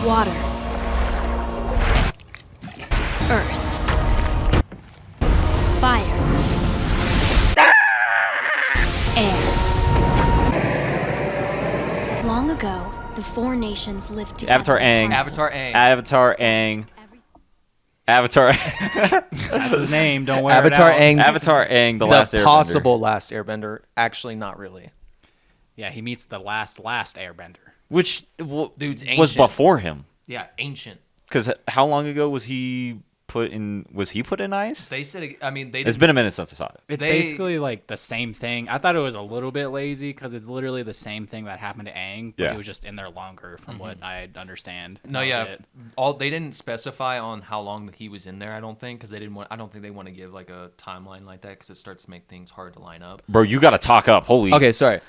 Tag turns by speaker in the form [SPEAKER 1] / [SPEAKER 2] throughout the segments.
[SPEAKER 1] Water. Earth. Fire. Air. Long ago, the four nations lived together.
[SPEAKER 2] Avatar Aang.
[SPEAKER 3] Avatar Aang.
[SPEAKER 2] Avatar Aang. Avatar.
[SPEAKER 4] That's his name. Don't wear
[SPEAKER 3] Avatar
[SPEAKER 4] it out.
[SPEAKER 3] Aang.
[SPEAKER 2] Avatar Aang, the last Airbender.
[SPEAKER 3] possible last Airbender. Actually, not really.
[SPEAKER 4] Yeah, he meets the last Airbender.
[SPEAKER 2] Which
[SPEAKER 3] Dude's
[SPEAKER 2] was
[SPEAKER 3] ancient.
[SPEAKER 2] before him.
[SPEAKER 3] Yeah, ancient.
[SPEAKER 2] Because how long ago was he put in? Was he put in ice?
[SPEAKER 3] They said. I mean, they.
[SPEAKER 2] It's been a minute since I saw it.
[SPEAKER 4] It's basically like the same thing. I thought it was a little bit lazy because it's literally the same thing that happened to Aang, but
[SPEAKER 2] Yeah.
[SPEAKER 4] he was just in there longer, from what I understand.
[SPEAKER 3] No,
[SPEAKER 4] That was
[SPEAKER 3] yeah.
[SPEAKER 4] it.
[SPEAKER 3] They didn't specify on how long that he was in there. I don't think because they didn't want. I don't think they want to give like a timeline like that because it starts to make things hard to line up.
[SPEAKER 2] Bro, you got to talk up. Holy.
[SPEAKER 3] Okay, sorry.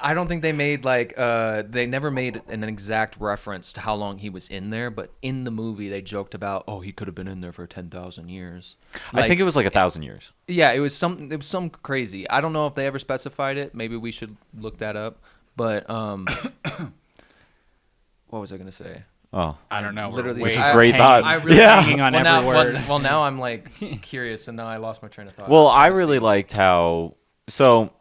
[SPEAKER 3] I don't think they made like they never made an exact reference to how long he was in there, but in the movie they joked about, oh, he could have been in there for 10,000 years.
[SPEAKER 2] I think it was like 1,000 years.
[SPEAKER 3] Yeah, it was some crazy. I don't know if they ever specified it. Maybe we should look that up. But what was I gonna say?
[SPEAKER 2] Oh.
[SPEAKER 4] I don't know.
[SPEAKER 3] Literally,
[SPEAKER 2] This is great thought.
[SPEAKER 3] I really
[SPEAKER 2] Yeah.
[SPEAKER 4] hanging on
[SPEAKER 3] well,
[SPEAKER 4] every
[SPEAKER 3] now,
[SPEAKER 4] word.
[SPEAKER 3] Well, now I'm like curious, and now I lost my train of thought.
[SPEAKER 2] Well, I really liked how. So,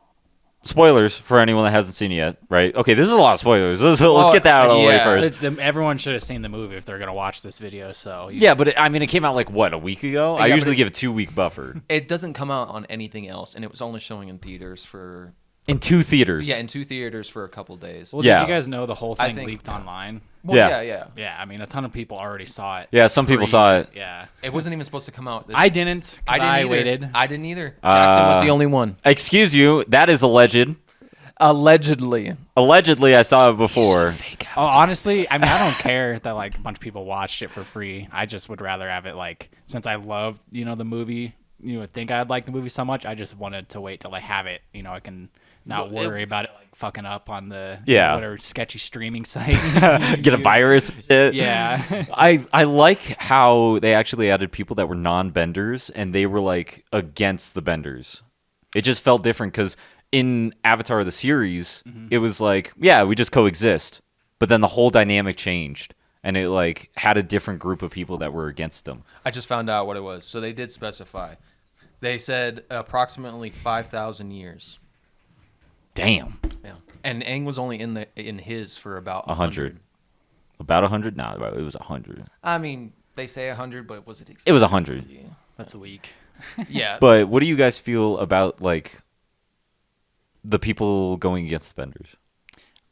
[SPEAKER 2] spoilers for anyone that hasn't seen it yet, right? Okay, this is a lot of spoilers. Let's get that out of the way
[SPEAKER 3] yeah.
[SPEAKER 2] first.
[SPEAKER 4] Everyone should have seen the movie if they're gonna watch this video. So
[SPEAKER 2] Yeah, but it came out like what, a week ago? I
[SPEAKER 3] Yeah,
[SPEAKER 2] usually
[SPEAKER 3] but
[SPEAKER 2] give a 2-week buffer.
[SPEAKER 3] it doesn't come out on anything else, and it was only showing in theaters for
[SPEAKER 2] In 2 theaters.
[SPEAKER 3] in 2 theaters for a couple days.
[SPEAKER 4] Well,
[SPEAKER 2] Yeah.
[SPEAKER 4] did you guys know the whole
[SPEAKER 3] I
[SPEAKER 4] thing
[SPEAKER 3] think-
[SPEAKER 4] leaked online?
[SPEAKER 3] Well,
[SPEAKER 2] Yeah.
[SPEAKER 3] yeah.
[SPEAKER 4] Yeah, I mean, a ton of people already saw it.
[SPEAKER 2] Yeah, some people saw it.
[SPEAKER 4] Yeah,
[SPEAKER 3] It wasn't even supposed to come out.
[SPEAKER 4] I didn't. 'Cause
[SPEAKER 3] I didn't either.
[SPEAKER 4] waited.
[SPEAKER 3] I didn't either. Jackson was the only one.
[SPEAKER 2] Excuse you, that is alleged.
[SPEAKER 3] Allegedly.
[SPEAKER 2] Allegedly, I saw it before.
[SPEAKER 4] Oh, honestly, I mean, I don't care that like a bunch of people watched it for free. I just would rather have it like, since I loved, the movie, think I'd like the movie so much, I just wanted to wait till I have it. I can not worry about it like fucking up on the whatever sketchy streaming site.
[SPEAKER 2] Get a virus. Shit.
[SPEAKER 4] Yeah.
[SPEAKER 2] I like how they actually added people that were non-benders and they were like against the benders. It just felt different because in Avatar the series, it was like, yeah, we just coexist. But then the whole dynamic changed and it like had a different group of people that were against them.
[SPEAKER 3] I just found out what it was. So they did specify. They said approximately 5,000 years.
[SPEAKER 2] Damn.
[SPEAKER 3] Yeah. And Aang was only in his for about
[SPEAKER 2] 100. About 100? No, it was 100.
[SPEAKER 3] I mean, they say 100, but was it exactly?
[SPEAKER 2] It was 100.
[SPEAKER 4] That's a week.
[SPEAKER 3] Yeah.
[SPEAKER 2] But what do you guys feel about like the people going against the benders?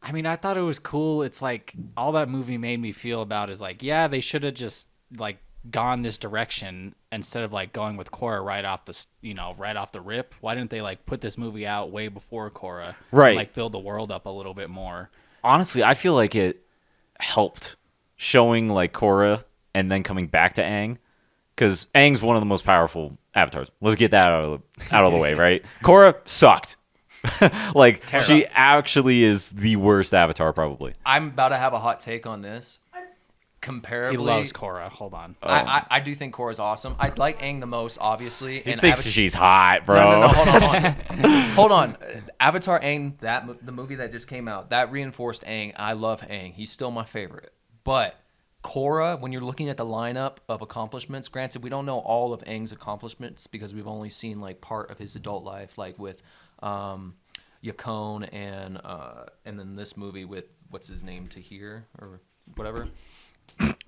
[SPEAKER 4] I mean, I thought it was cool. It's like all that movie made me feel about is like, yeah, they should have just like gone this direction instead of like going with Korra right off the rip. Why didn't they like put this movie out way before Korra?
[SPEAKER 2] Right.
[SPEAKER 4] And, like build the world up a little bit more.
[SPEAKER 2] Honestly, I feel like it helped showing like Korra and then coming back to Aang, because Aang's one of the most powerful avatars. Let's get that out of the way, right? Korra sucked. Like she actually is the worst avatar probably.
[SPEAKER 3] I'm about to have a hot take on this. Comparably,
[SPEAKER 4] He loves Korra. Hold on.
[SPEAKER 3] I do think Korra's awesome. I like Aang the most, obviously.
[SPEAKER 2] He thinks she's hot, bro.
[SPEAKER 3] No, hold on. Hold on. Avatar Aang, the movie that just came out, that reinforced Aang. I love Aang. He's still my favorite. But Korra, when you're looking at the lineup of accomplishments, granted, we don't know all of Aang's accomplishments because we've only seen like part of his adult life, like with Yakone and then this movie with what's his name, Tahir or whatever.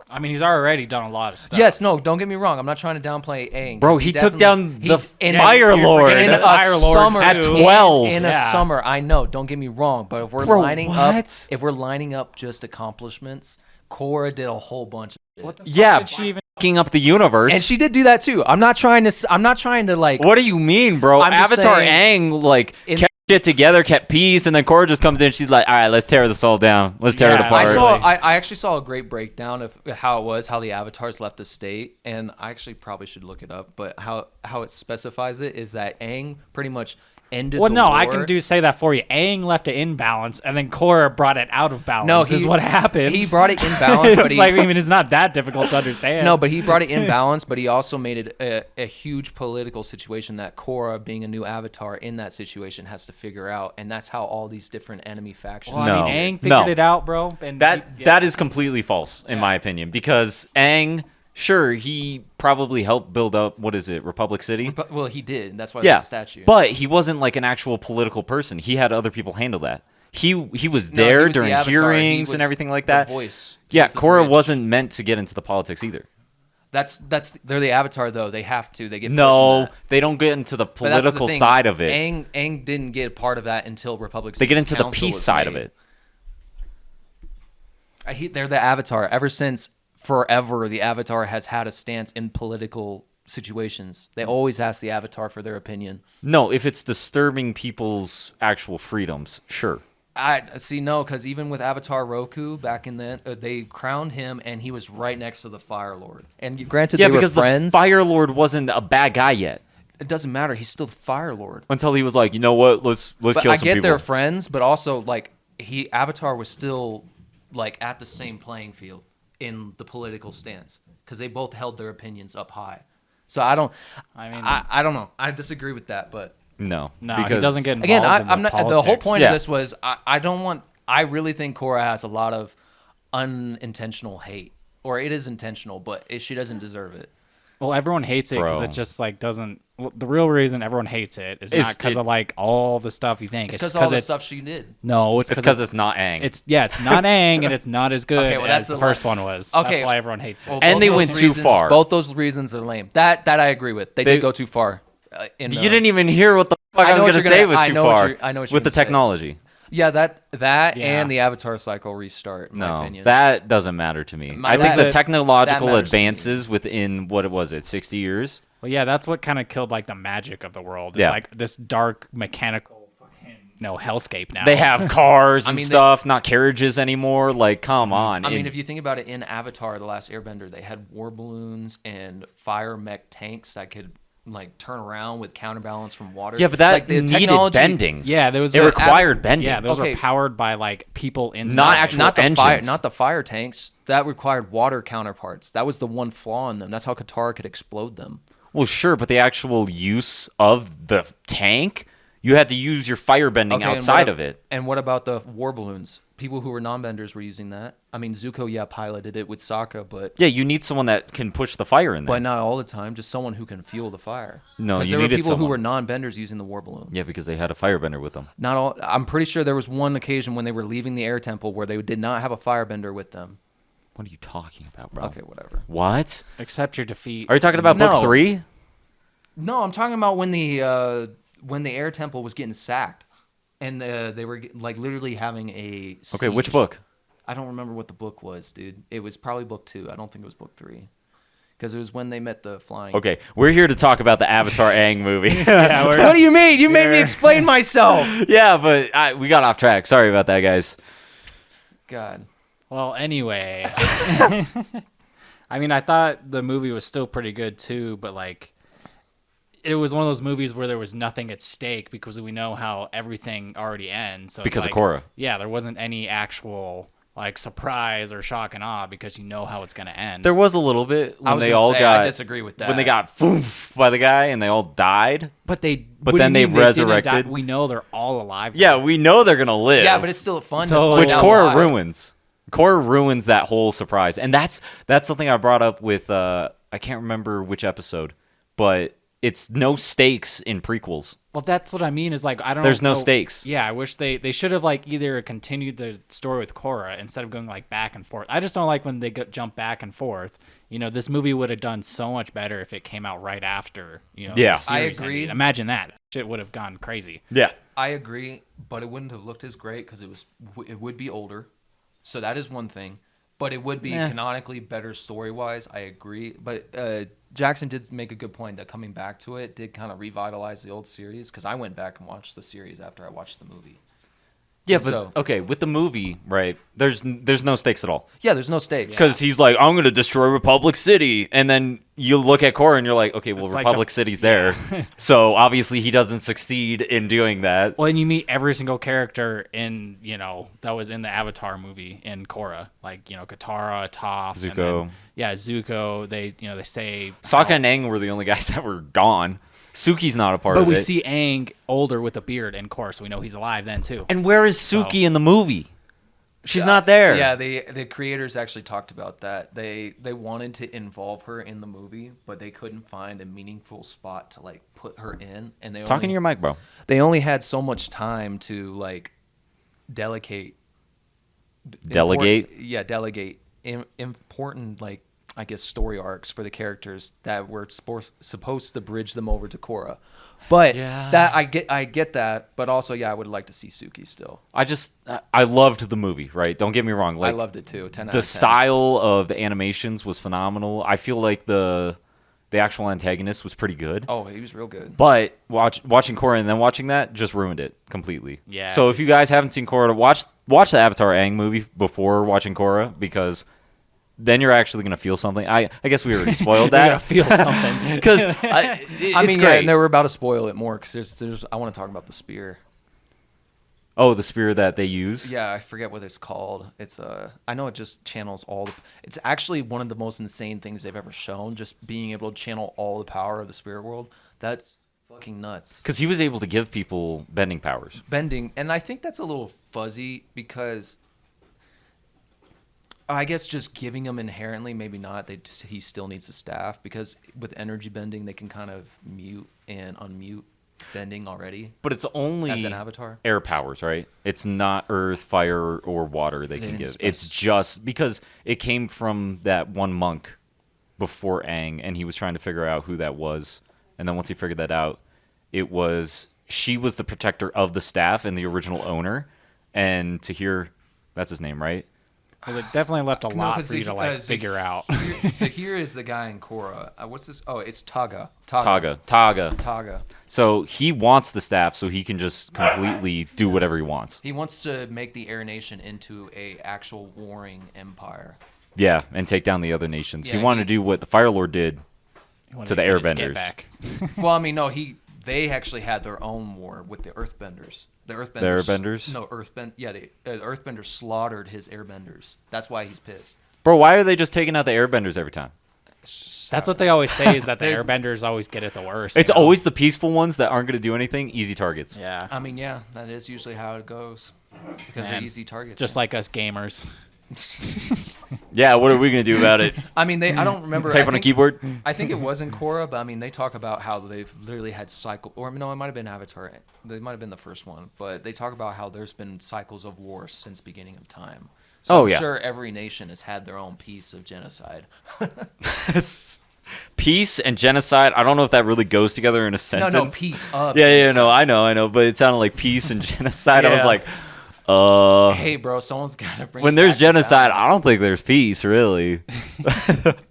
[SPEAKER 4] I mean, he's already done a lot of stuff.
[SPEAKER 3] Yes, no, don't get me wrong. I'm not trying to downplay Aang.
[SPEAKER 2] Bro, he took down the Fire Lord.
[SPEAKER 3] In a
[SPEAKER 4] Fire Lord
[SPEAKER 3] summer,
[SPEAKER 2] at 12.
[SPEAKER 3] In a
[SPEAKER 4] Yeah.
[SPEAKER 3] summer, I know. Don't get me wrong, but if we're
[SPEAKER 2] Bro,
[SPEAKER 3] lining
[SPEAKER 2] what?
[SPEAKER 3] up just accomplishments, Korra did a whole bunch of shit.
[SPEAKER 2] Yeah,
[SPEAKER 4] Did she even?
[SPEAKER 2] fucking up the universe.
[SPEAKER 3] And she did do that too. I'm not trying to like.
[SPEAKER 2] What do you mean, bro?
[SPEAKER 3] I'm just
[SPEAKER 2] Avatar
[SPEAKER 3] saying,
[SPEAKER 2] Aang like kept shit together, kept peace, and then Korra just comes in. She's like, "All right, let's tear this all down. Let's tear it
[SPEAKER 4] Yeah,
[SPEAKER 2] apart."
[SPEAKER 3] I actually saw a great breakdown of how the avatars left the state, and I actually probably should look it up. But how it specifies it is that Aang pretty much ended
[SPEAKER 4] Well,
[SPEAKER 3] the
[SPEAKER 4] no,
[SPEAKER 3] war.
[SPEAKER 4] I can say that for you. Aang left it in balance, and then Korra brought it out of balance.
[SPEAKER 3] No,
[SPEAKER 4] is what happened.
[SPEAKER 3] He brought it in balance, but
[SPEAKER 4] It's
[SPEAKER 3] he
[SPEAKER 4] like, I mean, it's not that difficult to understand.
[SPEAKER 3] no, but he brought it in balance. But he also made it a huge political situation that Korra, being a new Avatar in that situation, has to figure out, and that's how all these different enemy factions.
[SPEAKER 4] Well,
[SPEAKER 2] No.
[SPEAKER 4] I mean, Aang
[SPEAKER 2] No.
[SPEAKER 4] figured it out, bro. And
[SPEAKER 2] That is completely false, in my opinion, because Aang, sure, he probably helped build up, what is it, Republic City?
[SPEAKER 3] But, well, he did. That's why
[SPEAKER 2] Yeah,
[SPEAKER 3] there's a statue.
[SPEAKER 2] but he wasn't like an actual political person. He had other people handle that. He was
[SPEAKER 3] No,
[SPEAKER 2] there
[SPEAKER 3] he was the
[SPEAKER 2] during
[SPEAKER 3] Avatar. He
[SPEAKER 2] hearings
[SPEAKER 3] was
[SPEAKER 2] and everything like
[SPEAKER 3] the
[SPEAKER 2] that.
[SPEAKER 3] voice. He
[SPEAKER 2] Yeah,
[SPEAKER 3] was the
[SPEAKER 2] Korra
[SPEAKER 3] bridge.
[SPEAKER 2] wasn't meant to get into the politics either.
[SPEAKER 3] That's they're the Avatar though. They have to. They get put in
[SPEAKER 2] No,
[SPEAKER 3] that.
[SPEAKER 2] they don't get into the
[SPEAKER 3] But that's the
[SPEAKER 2] political
[SPEAKER 3] thing.
[SPEAKER 2] side of it.
[SPEAKER 3] Aang didn't get a part of that until Republic
[SPEAKER 2] They get
[SPEAKER 3] City's
[SPEAKER 2] into the
[SPEAKER 3] council
[SPEAKER 2] peace
[SPEAKER 3] was
[SPEAKER 2] side of
[SPEAKER 3] made.
[SPEAKER 2] it.
[SPEAKER 3] They're the Avatar. Ever since forever, the Avatar has had a stance in political situations. They always ask the Avatar for their opinion.
[SPEAKER 2] No, if it's disturbing people's actual freedoms, sure.
[SPEAKER 3] I see. No, because even with Avatar Roku back in then, they crowned him, and he was right next to the Fire Lord. And granted,
[SPEAKER 2] Yeah,
[SPEAKER 3] they were
[SPEAKER 2] because the
[SPEAKER 3] friends.
[SPEAKER 2] Fire Lord wasn't a bad guy yet
[SPEAKER 3] It doesn't matter. He's still the Fire Lord.
[SPEAKER 2] until he was like, you know what, let's
[SPEAKER 3] But
[SPEAKER 2] kill
[SPEAKER 3] I
[SPEAKER 2] some
[SPEAKER 3] get
[SPEAKER 2] people.
[SPEAKER 3] they're friends, but also like Avatar was still like at the same playing field in the political stance because they both held their opinions up high. So I don't.
[SPEAKER 4] I mean,
[SPEAKER 3] I don't know. I disagree with that, but
[SPEAKER 2] No,
[SPEAKER 4] no, he
[SPEAKER 2] because
[SPEAKER 4] doesn't get involved
[SPEAKER 3] again,
[SPEAKER 4] in
[SPEAKER 3] I'm not. The whole
[SPEAKER 4] politics.
[SPEAKER 3] point
[SPEAKER 2] Yeah.
[SPEAKER 3] of this was I don't want. I really think Korra has a lot of unintentional hate, or it is intentional, but she doesn't deserve it.
[SPEAKER 4] Well, everyone hates it because
[SPEAKER 2] Bro.
[SPEAKER 4] it just like doesn't. Well, the real reason everyone hates it is
[SPEAKER 2] It's-
[SPEAKER 4] not because
[SPEAKER 2] it-
[SPEAKER 4] of like all the stuff you think.
[SPEAKER 3] It's because all the stuff she did.
[SPEAKER 4] No, it's
[SPEAKER 2] it's because it's not Aang.
[SPEAKER 4] It's not Aang, and it's not as good
[SPEAKER 3] Okay, well, that's
[SPEAKER 4] as the
[SPEAKER 3] the
[SPEAKER 4] first
[SPEAKER 3] la-
[SPEAKER 4] one was.
[SPEAKER 3] Okay.
[SPEAKER 4] That's why everyone hates it.
[SPEAKER 3] Well,
[SPEAKER 2] And
[SPEAKER 3] both
[SPEAKER 2] they
[SPEAKER 3] those
[SPEAKER 2] went too
[SPEAKER 3] reasons-
[SPEAKER 2] far.
[SPEAKER 3] Both those reasons are lame. That I agree with. They
[SPEAKER 2] They-
[SPEAKER 3] did go too far.
[SPEAKER 2] you didn't even hear what the fuck
[SPEAKER 3] I
[SPEAKER 2] I
[SPEAKER 3] know
[SPEAKER 2] was
[SPEAKER 3] what
[SPEAKER 2] going to
[SPEAKER 3] you're
[SPEAKER 2] say
[SPEAKER 3] gonna-
[SPEAKER 2] with
[SPEAKER 3] I
[SPEAKER 2] too
[SPEAKER 3] know what
[SPEAKER 2] far.
[SPEAKER 3] you're- I know what you're
[SPEAKER 2] with the
[SPEAKER 3] gonna say.
[SPEAKER 2] technology.
[SPEAKER 3] Yeah, that
[SPEAKER 4] Yeah.
[SPEAKER 3] and the Avatar cycle restart. In my
[SPEAKER 2] No,
[SPEAKER 3] opinion.
[SPEAKER 2] that doesn't matter to me.
[SPEAKER 3] My-
[SPEAKER 2] I think
[SPEAKER 3] that-
[SPEAKER 2] the technological
[SPEAKER 3] that matters to me.
[SPEAKER 2] advances within what was it, 60 years?
[SPEAKER 4] Well, yeah, that's what kind of killed like the magic of the world. It's
[SPEAKER 2] Yeah.
[SPEAKER 4] like this dark mechanical fucking hellscape now.
[SPEAKER 2] They have cars
[SPEAKER 3] I
[SPEAKER 2] and
[SPEAKER 3] mean, they-
[SPEAKER 2] stuff, not carriages anymore. Like, come on.
[SPEAKER 3] I mean,
[SPEAKER 2] And-
[SPEAKER 3] if you think about it, in Avatar: The Last Airbender, they had war balloons and fire mech tanks that could like turn around with counterbalance from water.
[SPEAKER 2] yeah, but that
[SPEAKER 3] like, the
[SPEAKER 2] needed
[SPEAKER 3] technology-
[SPEAKER 2] bending.
[SPEAKER 4] Yeah, there was
[SPEAKER 2] It required bending.
[SPEAKER 4] Yeah, those
[SPEAKER 3] Okay.
[SPEAKER 4] were powered by like people inside.
[SPEAKER 2] Not actual
[SPEAKER 3] Not the fire,
[SPEAKER 2] engines.
[SPEAKER 3] not the fire tanks. That required water counterparts. That was the one flaw in them. That's how Katara could explode them.
[SPEAKER 2] Well, sure, but the actual use of the tank, you had to use your fire bending
[SPEAKER 3] and
[SPEAKER 2] outside
[SPEAKER 3] what
[SPEAKER 2] of it.
[SPEAKER 3] And what about the war balloons? People who were non-benders were using that. I mean, Zuko, piloted it with Sokka, but
[SPEAKER 2] Yeah, you need someone that can push the fire in there.
[SPEAKER 3] not all the time. Just someone who can fuel the fire.
[SPEAKER 2] No,
[SPEAKER 3] 'Cause
[SPEAKER 2] you
[SPEAKER 3] there were
[SPEAKER 2] needed
[SPEAKER 3] people who
[SPEAKER 2] someone.
[SPEAKER 3] were non-benders using the war balloon.
[SPEAKER 2] Yeah, because they had a firebender with them.
[SPEAKER 3] Not all. I'm pretty sure there was one occasion when they were leaving the air temple where they did not have a firebender with them.
[SPEAKER 2] What are you talking about, bro?
[SPEAKER 3] Okay, whatever.
[SPEAKER 2] What?
[SPEAKER 4] Accept your defeat.
[SPEAKER 2] Are you talking about
[SPEAKER 3] No.
[SPEAKER 2] book 3?
[SPEAKER 3] No, I'm talking about when the air temple was getting sacked, and they were like literally having a.
[SPEAKER 2] Okay, which
[SPEAKER 3] siege.
[SPEAKER 2] book?
[SPEAKER 3] I don't remember what the book was, dude. It was probably book 2. I don't think it was book 3, because it was when they met the flying.
[SPEAKER 2] Okay, we're here to talk about the Avatar Aang movie.
[SPEAKER 4] Yeah, we're-
[SPEAKER 3] What do you mean? You made me explain myself.
[SPEAKER 2] yeah, but we got off track. Sorry about that, guys.
[SPEAKER 3] God.
[SPEAKER 4] Well, anyway, I mean, I thought the movie was still pretty good too, but like, it was one of those movies where there was nothing at stake because we know how everything already ends. So it's
[SPEAKER 2] Because of
[SPEAKER 4] like,
[SPEAKER 2] Korra.
[SPEAKER 4] Yeah, there wasn't any actual like surprise or shock and awe because you know how it's gonna end.
[SPEAKER 2] There was a little bit
[SPEAKER 3] I
[SPEAKER 2] when
[SPEAKER 3] was
[SPEAKER 2] they
[SPEAKER 3] gonna
[SPEAKER 2] all
[SPEAKER 3] say,
[SPEAKER 2] got
[SPEAKER 3] I disagree with that.
[SPEAKER 2] when they got foof by the guy and they all died.
[SPEAKER 4] but they.
[SPEAKER 2] But
[SPEAKER 4] what do
[SPEAKER 2] then
[SPEAKER 4] you
[SPEAKER 2] they
[SPEAKER 4] mean didn't
[SPEAKER 2] resurrected?
[SPEAKER 4] die? We know they're all alive.
[SPEAKER 2] Yeah, we know they're gonna live.
[SPEAKER 3] Yeah, but it's still fun.
[SPEAKER 4] So-
[SPEAKER 3] to find
[SPEAKER 2] which
[SPEAKER 3] out
[SPEAKER 2] Korra
[SPEAKER 3] why.
[SPEAKER 2] ruins. Korra ruins that whole surprise, and that's something I brought up with I can't remember which episode, but it's no stakes in prequels.
[SPEAKER 4] Well, that's what I mean. Is like I don't.
[SPEAKER 2] There's no
[SPEAKER 4] know-
[SPEAKER 2] stakes.
[SPEAKER 4] Yeah, I wish they should have like either continued the story with Korra instead of going like back and forth. I just don't like when they jump back and forth. You know, this movie would have done so much better if it came out right after. You know,
[SPEAKER 2] Yeah.
[SPEAKER 4] the series
[SPEAKER 3] I agree.
[SPEAKER 4] ended. Imagine that shit would have gone crazy.
[SPEAKER 2] Yeah,
[SPEAKER 3] I agree, but it wouldn't have looked as great because it would be older. So that is one thing, but it would be canonically better story-wise. I agree, but Jackson did make a good point that coming back to it did kind of revitalize the old series because I went back and watched the series after I watched the movie.
[SPEAKER 2] Yeah,
[SPEAKER 3] And
[SPEAKER 2] but okay, with the movie, right? There's no stakes at all.
[SPEAKER 3] yeah, there's no stakes.
[SPEAKER 2] Because he's like, I'm going to destroy Republic City. And then you look at Korra and you're like, okay, well,
[SPEAKER 4] It's like
[SPEAKER 2] Republic City's there. So obviously he doesn't succeed in doing that.
[SPEAKER 4] Well, and you meet every single character in, that was in the Avatar movie in Korra, like, Katara, Toph, and
[SPEAKER 2] Zuko.
[SPEAKER 4] then, yeah, Zuko. They say
[SPEAKER 2] Sokka and Aang were the only guys that were gone. Suki's not a part
[SPEAKER 4] but
[SPEAKER 2] of
[SPEAKER 4] we
[SPEAKER 2] it.
[SPEAKER 4] see Aang older with a beard in Korra, so we know he's alive then too.
[SPEAKER 2] And where is Suki in the movie? She's not there.
[SPEAKER 3] Yeah, the creators actually talked about that. They wanted to involve her in the movie, but they couldn't find a meaningful spot to like put her in. And they
[SPEAKER 2] Talking to your mic, bro.
[SPEAKER 3] they only had so much time to like delegate.
[SPEAKER 2] Delegate?
[SPEAKER 3] Delegate important like I guess story arcs for the characters that were supposed to bridge them over to Korra. But that I get that, but also I would like to see Suki still.
[SPEAKER 2] I loved the movie, right? Don't get me wrong. Like,
[SPEAKER 3] I loved it too. 10 out
[SPEAKER 2] the
[SPEAKER 3] of 10.
[SPEAKER 2] style of the animations was phenomenal. I feel like the actual antagonist was pretty good.
[SPEAKER 3] Oh, he was real good.
[SPEAKER 2] But watching Korra and then watching that just ruined it completely.
[SPEAKER 4] Yeah,
[SPEAKER 2] So if you guys haven't seen Korra, watch the Avatar Aang movie before watching Korra, because then you're actually gonna feel something. I guess we already spoiled
[SPEAKER 4] You're gonna
[SPEAKER 2] that.
[SPEAKER 4] feel something.
[SPEAKER 2] Because
[SPEAKER 3] I mean,
[SPEAKER 2] great.
[SPEAKER 3] yeah, and they were about to spoil it more because there's. I want to talk about the spear.
[SPEAKER 2] Oh, the spear that they use.
[SPEAKER 3] Yeah, I forget what it's called. It's I know it just channels all. It's actually one of the most insane things they've ever shown. Just being able to channel all the power of the spirit world. That's fucking nuts.
[SPEAKER 2] Because he was able to give people bending powers.
[SPEAKER 3] Bending, and I think that's a little fuzzy because. I guess just giving him inherently, maybe not. He still needs a staff because with energy bending, they can kind of mute and unmute bending already.
[SPEAKER 2] But it's only
[SPEAKER 3] As an avatar?
[SPEAKER 2] air powers, right? It's not earth, fire, or water they can
[SPEAKER 3] didn't
[SPEAKER 2] give.
[SPEAKER 3] spec-
[SPEAKER 2] It's just because it came from that one monk before Aang, and he was trying to figure out who that was. And then once he figured that out, she was the protector of the staff and the original owner. And that's his name, right?
[SPEAKER 4] Well, it definitely left a
[SPEAKER 3] No,
[SPEAKER 4] lot
[SPEAKER 3] 'cause
[SPEAKER 4] for you to like figure out.
[SPEAKER 3] So here is the guy in Korra. What's this? Oh, it's Taga.
[SPEAKER 2] Taga. So he wants the staff so he can just completely do whatever he wants.
[SPEAKER 3] He wants to make the Air Nation into a actual warring empire.
[SPEAKER 2] Yeah, and take down the other nations.
[SPEAKER 3] Yeah,
[SPEAKER 2] he wanted to do what the Fire Lord did
[SPEAKER 4] When
[SPEAKER 2] to the
[SPEAKER 4] he gets his
[SPEAKER 2] airbenders.
[SPEAKER 4] get back.
[SPEAKER 3] Well, I mean, no, they actually had their own war with the Earthbenders. The
[SPEAKER 2] Airbenders?
[SPEAKER 3] No, the Earthbenders slaughtered his Airbenders. That's why he's pissed.
[SPEAKER 2] Bro, why are they just taking out the airbenders every time?
[SPEAKER 4] That's what they always say is that the airbenders always get it the worst.
[SPEAKER 2] It's
[SPEAKER 4] you know?
[SPEAKER 2] always the peaceful ones that aren't going to do anything, easy targets.
[SPEAKER 4] Yeah.
[SPEAKER 3] I mean, yeah, that is usually how it goes because they're
[SPEAKER 4] Man,
[SPEAKER 3] easy targets.
[SPEAKER 4] Just like us gamers.
[SPEAKER 2] Yeah, what are we going to do about it?
[SPEAKER 3] I mean, I don't remember.
[SPEAKER 2] Type on a keyboard?
[SPEAKER 3] I think it was in Korra, but I mean, they talk about how they've literally had or no, it might have been Avatar. They might have been the first one, but they talk about how there's been cycles of war since beginning of time. So
[SPEAKER 2] Oh,
[SPEAKER 3] I'm
[SPEAKER 2] yeah.
[SPEAKER 3] sure every nation has had their own piece of genocide.
[SPEAKER 2] Peace and genocide, I don't know if that really goes together in a sentence.
[SPEAKER 3] No, peace.
[SPEAKER 2] Yeah, no, I know, but it sounded like peace and genocide. I was
[SPEAKER 4] Yeah.
[SPEAKER 2] like,
[SPEAKER 3] Hey, bro, someone's got to bring.
[SPEAKER 2] when
[SPEAKER 3] it
[SPEAKER 2] there's
[SPEAKER 3] back to
[SPEAKER 2] genocide,
[SPEAKER 3] balance.
[SPEAKER 2] I don't think there's peace, really.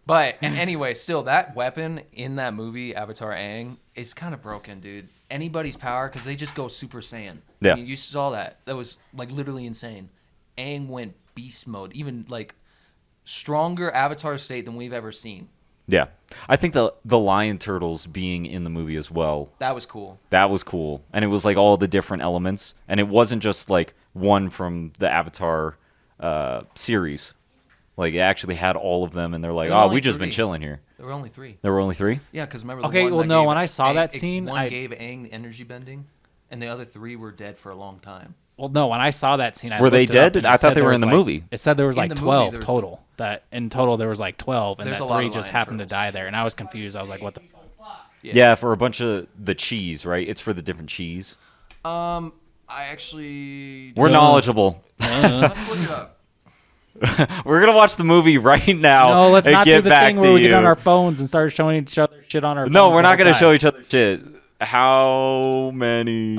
[SPEAKER 3] But anyway, still, that weapon in that movie, Avatar Aang, is kind of broken, dude. Anybody's power, because they just go Super Saiyan.
[SPEAKER 2] Yeah.
[SPEAKER 3] I mean, you saw that. That was, like, literally insane. Aang went beast mode, even, like, stronger Avatar state than we've ever seen.
[SPEAKER 2] Yeah. I think the lion turtles being in the movie as well,
[SPEAKER 3] That was cool.
[SPEAKER 2] that was cool. And it was like all the different elements. And it wasn't just like one from the Avatar series. Like it actually had all of them. And they're like,
[SPEAKER 3] There were
[SPEAKER 2] oh,
[SPEAKER 3] only
[SPEAKER 2] we just been
[SPEAKER 3] three.
[SPEAKER 2] chilling here.
[SPEAKER 3] There were only 3.
[SPEAKER 2] There were only 3?
[SPEAKER 3] Yeah, because remember the
[SPEAKER 4] Okay,
[SPEAKER 3] one
[SPEAKER 4] well,
[SPEAKER 3] that
[SPEAKER 4] no,
[SPEAKER 3] gave
[SPEAKER 4] when I saw that
[SPEAKER 3] Aang-
[SPEAKER 4] scene,
[SPEAKER 3] one
[SPEAKER 4] I-
[SPEAKER 3] gave Aang the energy bending, and the other 3 were dead for a long time.
[SPEAKER 4] Well, no, when I saw that scene, I
[SPEAKER 2] Were they
[SPEAKER 4] looked it up
[SPEAKER 2] dead?
[SPEAKER 4] and it
[SPEAKER 2] I thought
[SPEAKER 4] said
[SPEAKER 2] they
[SPEAKER 4] there
[SPEAKER 2] were
[SPEAKER 4] was
[SPEAKER 2] in the
[SPEAKER 4] like-
[SPEAKER 2] movie.
[SPEAKER 4] It said there was
[SPEAKER 3] In
[SPEAKER 4] like
[SPEAKER 3] the movie,
[SPEAKER 4] 12
[SPEAKER 3] there's-
[SPEAKER 4] total. That in total there was like 12, and
[SPEAKER 3] There's
[SPEAKER 4] that
[SPEAKER 3] a lot
[SPEAKER 4] 3
[SPEAKER 3] of
[SPEAKER 4] just
[SPEAKER 3] lion
[SPEAKER 4] happened
[SPEAKER 3] turtles.
[SPEAKER 4] to die there. And I was confused. I was like, what the?
[SPEAKER 2] Yeah, for a bunch of the cheese, right? It's for the different cheese.
[SPEAKER 3] I actually...
[SPEAKER 2] We're knowledgeable.
[SPEAKER 3] Let's look it up.
[SPEAKER 2] We're going to watch the movie right now.
[SPEAKER 4] No, let's
[SPEAKER 2] and
[SPEAKER 4] not
[SPEAKER 2] get
[SPEAKER 4] do the
[SPEAKER 2] back
[SPEAKER 4] thing
[SPEAKER 2] to
[SPEAKER 4] where we get
[SPEAKER 2] you.
[SPEAKER 4] on our phones and start showing each other shit on our phones.
[SPEAKER 2] No, we're
[SPEAKER 4] the
[SPEAKER 2] not
[SPEAKER 4] whole
[SPEAKER 2] going to
[SPEAKER 4] time.
[SPEAKER 2] show each other shit. How many?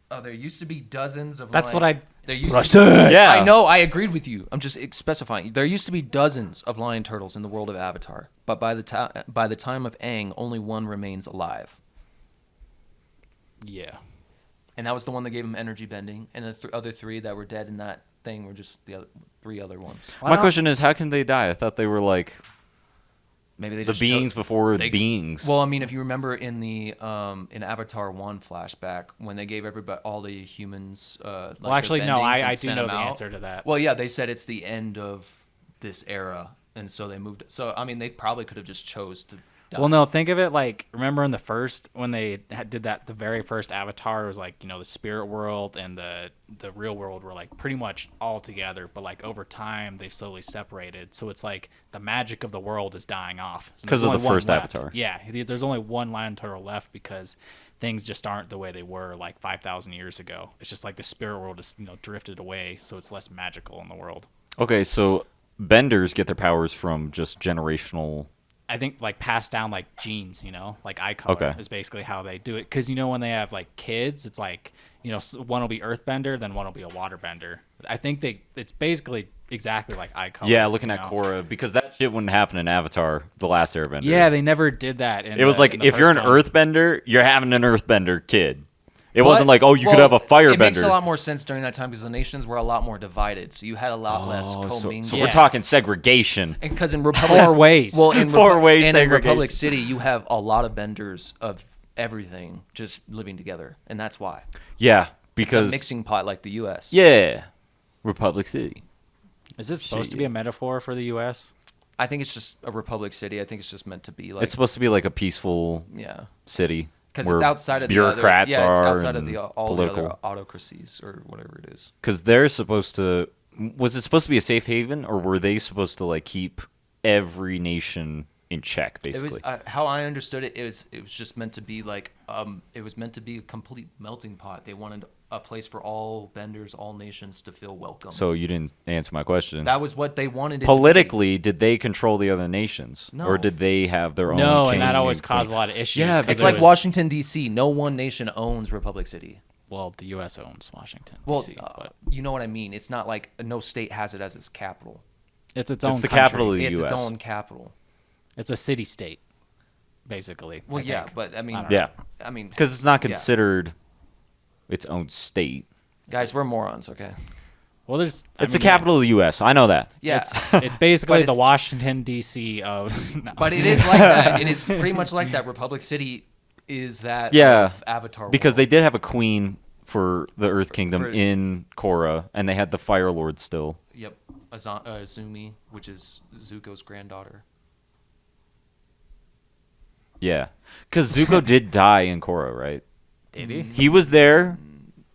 [SPEAKER 3] Oh, there used to be dozens of.
[SPEAKER 4] That's
[SPEAKER 3] lion-
[SPEAKER 4] what I.
[SPEAKER 3] There used
[SPEAKER 4] What
[SPEAKER 3] to
[SPEAKER 4] I said.
[SPEAKER 2] Yeah.
[SPEAKER 3] I know. I agreed with you. I'm just specifying. There used to be dozens of lion turtles in the world of Avatar, but by the time of Aang, only one remains alive.
[SPEAKER 4] Yeah.
[SPEAKER 3] And that was the one that gave him energy bending. And the other 3 that were dead in that thing were just the 3 other ones.
[SPEAKER 2] My question is, how can they die? I thought they were like
[SPEAKER 3] Maybe they
[SPEAKER 2] the
[SPEAKER 3] just
[SPEAKER 2] beings before beings.
[SPEAKER 3] Well, I mean, if you remember in the in Avatar 1 flashback when they gave everybody all the humans
[SPEAKER 4] Well, actually, no. I do know the
[SPEAKER 3] out,
[SPEAKER 4] answer to that.
[SPEAKER 3] Well, yeah, they said it's the end of this era, and so they moved. So I mean, they probably could have just chose to. Die.
[SPEAKER 4] Well, no, think of it like, remember in the first, when they did that, the very first Avatar, it was like, the spirit world and the real world were like pretty much all together, but like over time they've slowly separated. So it's like the magic of the world is dying off.
[SPEAKER 2] Because of the first
[SPEAKER 4] left.
[SPEAKER 2] Avatar.
[SPEAKER 4] Yeah, there's only one land turtle left because things just aren't the way they were like 5,000 years ago. It's just like the spirit world is, drifted away, so it's less magical in the world.
[SPEAKER 2] Okay, so benders get their powers from just generational.
[SPEAKER 4] I think like passed down like genes, like eye color
[SPEAKER 2] Okay.
[SPEAKER 4] is basically how they do it. Because when they have like kids, it's like one will be earthbender, then one will be a waterbender. I think it's basically exactly like eye color.
[SPEAKER 2] Yeah, looking at Korra, because that shit wouldn't happen in Avatar: The Last Airbender.
[SPEAKER 4] Yeah, they never did that.
[SPEAKER 2] It was like, if you're an earthbender, you're having an earthbender kid. It wasn't like, you
[SPEAKER 3] Well,
[SPEAKER 2] could have a firebender.
[SPEAKER 3] It makes a lot more sense during that time because the nations were a lot more divided, so you had a lot less commingling.
[SPEAKER 2] So we're talking segregation.
[SPEAKER 3] And because in Republic,
[SPEAKER 4] 4 ways.
[SPEAKER 3] Well, in
[SPEAKER 2] Four-way
[SPEAKER 3] and in
[SPEAKER 2] segregation.
[SPEAKER 3] Republic City, you have a lot of benders of everything just living together, and that's why.
[SPEAKER 2] Yeah,
[SPEAKER 3] It's
[SPEAKER 2] because
[SPEAKER 3] a mixing pot like the U.S.
[SPEAKER 2] Yeah, Republic City.
[SPEAKER 4] Is this supposed to be a metaphor for the U.S.?
[SPEAKER 3] I think it's just a Republic City. I think it's just meant to be like
[SPEAKER 2] It's supposed to be like a peaceful city.
[SPEAKER 3] because
[SPEAKER 2] where
[SPEAKER 3] it's outside of
[SPEAKER 2] bureaucrats
[SPEAKER 3] the other,
[SPEAKER 2] are.
[SPEAKER 3] it's outside of
[SPEAKER 2] and
[SPEAKER 3] all
[SPEAKER 2] political.
[SPEAKER 3] the other autocracies or whatever it is.
[SPEAKER 2] Because they're supposed to. Was it supposed to be a safe haven, or were they supposed to like keep every nation in check, basically?
[SPEAKER 3] It was how I understood it. It was just meant to be like it was meant to be a complete melting pot. They wanted a place for all benders, all nations to feel welcome.
[SPEAKER 2] So you didn't answer my question.
[SPEAKER 3] That was what they wanted.
[SPEAKER 2] Politically, did they control the other nations,
[SPEAKER 3] No.
[SPEAKER 2] or did they have their own?
[SPEAKER 4] No,
[SPEAKER 2] king
[SPEAKER 4] and that always
[SPEAKER 2] queen?
[SPEAKER 4] caused a lot of issues.
[SPEAKER 2] Yeah,
[SPEAKER 4] 'cause
[SPEAKER 3] It's
[SPEAKER 4] it
[SPEAKER 3] like
[SPEAKER 4] was-
[SPEAKER 3] Washington D.C. No one nation owns Republic City.
[SPEAKER 4] Well, the U.S. owns Washington,
[SPEAKER 3] Well,
[SPEAKER 4] D.C., but
[SPEAKER 3] you know what I mean. It's not like no state has it as its capital.
[SPEAKER 4] it's its own.
[SPEAKER 2] It's the
[SPEAKER 4] country.
[SPEAKER 2] capital of the
[SPEAKER 3] It's
[SPEAKER 2] U.S.
[SPEAKER 3] its own capital.
[SPEAKER 4] It's a city-state, basically.
[SPEAKER 3] Well,
[SPEAKER 4] I
[SPEAKER 3] yeah,
[SPEAKER 4] think.
[SPEAKER 3] but I mean,
[SPEAKER 4] I don't know.
[SPEAKER 2] Yeah,
[SPEAKER 3] I mean,
[SPEAKER 2] because it's not
[SPEAKER 3] yeah.
[SPEAKER 2] considered its own state.
[SPEAKER 3] Guys, we're morons. Okay.
[SPEAKER 4] Well, there's.
[SPEAKER 2] It's the capital of the U.S. I know that.
[SPEAKER 3] Yeah.
[SPEAKER 4] It's basically
[SPEAKER 3] But
[SPEAKER 4] the
[SPEAKER 3] it's-
[SPEAKER 4] Washington D.C. of. No.
[SPEAKER 3] But it is like that. It is pretty much like that. Republic City is that
[SPEAKER 2] Yeah,
[SPEAKER 3] of Avatar.
[SPEAKER 2] because
[SPEAKER 3] world.
[SPEAKER 2] they did have a queen for the Earth Kingdom
[SPEAKER 3] for-
[SPEAKER 2] in Korra, and they had the Fire Lord still.
[SPEAKER 3] Yep. Azumi, which is Zuko's granddaughter.
[SPEAKER 2] Yeah, because Zuko did die in Korra, right?
[SPEAKER 4] Did he?
[SPEAKER 2] He was there,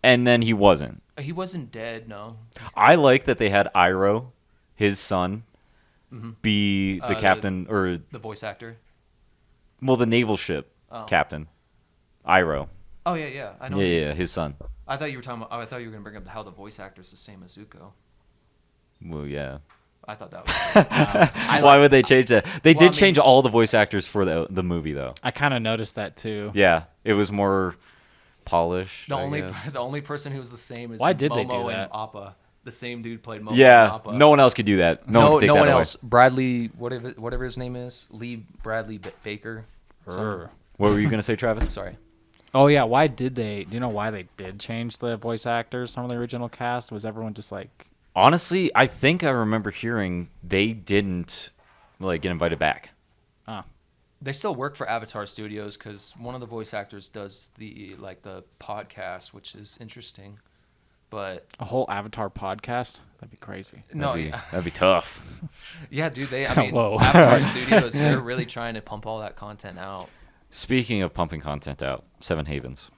[SPEAKER 2] and then he wasn't.
[SPEAKER 3] He wasn't dead, no.
[SPEAKER 2] I like that they had Iroh, his son, be the
[SPEAKER 3] The-
[SPEAKER 2] captain, or
[SPEAKER 3] The voice actor.
[SPEAKER 2] well, the naval ship captain, Iroh.
[SPEAKER 3] Oh yeah, I know.
[SPEAKER 2] Yeah, his son.
[SPEAKER 3] I thought you were talking about. I thought you were gonna bring up how the voice actor is the same as Zuko.
[SPEAKER 2] Well, yeah.
[SPEAKER 3] I thought that was.
[SPEAKER 2] Why would they change that? They
[SPEAKER 3] Well, I
[SPEAKER 2] did change
[SPEAKER 3] mean-
[SPEAKER 2] all the voice actors for the movie, though.
[SPEAKER 4] I kind of noticed that too.
[SPEAKER 2] Yeah, it was more polished.
[SPEAKER 3] The
[SPEAKER 2] I
[SPEAKER 3] only
[SPEAKER 2] guess.
[SPEAKER 3] the only person who was the same is
[SPEAKER 4] Why did
[SPEAKER 3] Momo
[SPEAKER 4] they do
[SPEAKER 3] and
[SPEAKER 4] that?
[SPEAKER 3] Appa. The same dude played Momo
[SPEAKER 2] Yeah,
[SPEAKER 3] and Appa.
[SPEAKER 2] no one else could do that. No one could take
[SPEAKER 3] no
[SPEAKER 2] that
[SPEAKER 3] one
[SPEAKER 2] away.
[SPEAKER 3] else. Bradley, whatever his name is, Lee Bradley Baker.
[SPEAKER 4] Err.
[SPEAKER 2] What were you gonna say, Travis?
[SPEAKER 3] Sorry.
[SPEAKER 4] Oh yeah, why did they? Do you know why they did change the voice actors from the original cast? Was everyone just like?
[SPEAKER 2] Honestly, I think I remember hearing they didn't like get invited back.
[SPEAKER 3] They still work for Avatar Studios because one of the voice actors does the podcast, which is interesting. But
[SPEAKER 4] A whole Avatar podcast? That'd be crazy.
[SPEAKER 2] That'd be tough.
[SPEAKER 3] yeah, dude, I mean,
[SPEAKER 4] Whoa.
[SPEAKER 3] Avatar Studios, they're really trying to pump all that content out.
[SPEAKER 2] Speaking of pumping content out, Seven Havens.